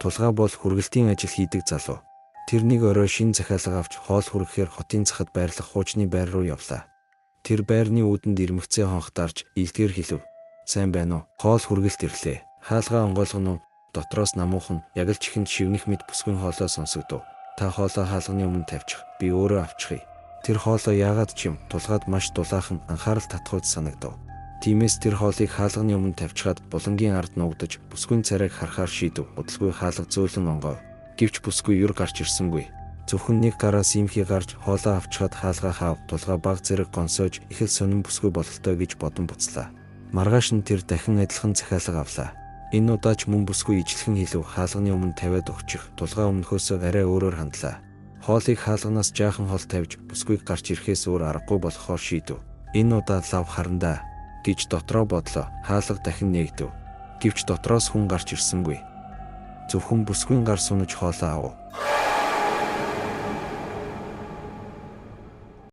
Тулгай бол хүргэлтийн ажил хийдэг залуу. Тэр нэг орой шинэ захиалга авч хоол хүрэхээр хотын захад байрлах хуучны байр руу явлаа. Тэр байрны үүдэнд ирмэгцээ хонхтаарч илтгэр хэлв. Сайн байна уу? Хоол хүргэлт ирлээ. Хаалгаа онгойлгоно уу? Дотроос намуухан яг л чихэнд шивнэх мэт бүсгүй хоолой сонсогдов. Та хоолой хаалганы өмнө тавьчих. Би өөрөө авчихъя. Тэр хоолой яагаад ч юм тулгаад маш дулаахан анхаарал татхуйц санагдав. Тиймээс тэр хоолыг хаалганы өмнө тавьчихад булангийн ард нуугдаж бүсгүйн царайг харахаар шийдэв. Удалгүй хаалга зөөлөн онгойв. Гэвч бүсгүй юр гарч ирсэнгүй. Зөвхөн нэг гараас иймхий гарч хоолоо авчихад хаалгаа хаав. Тулгай баг зэрэг гонсоож их л сонин бүсгүй бололтой гэж бодон буцлаа. Маргааш нь тэр дахин адилхан захиалга авлаа. Энэ удаа ч мөн бүсгүй ижлэхэн хэлв хаалганы өмнө тавиад өгчих. Тулгай өмнөхөөсөө арай өөрөөр хандлаа. Хоолыг хаалганаас жаахан хол тавьж бүсгүйг гарч ирэхээс өөр аргагүй болохоор шийдэв. Энэ удаа лав харандаа гэж дотроо бодлоо. Хаалга дахин нээгдэв. Гэвч дотроос хүн гарч ирсэнгүй. Зөвхөн бүсгүйн гар сунаж хоолоо авав.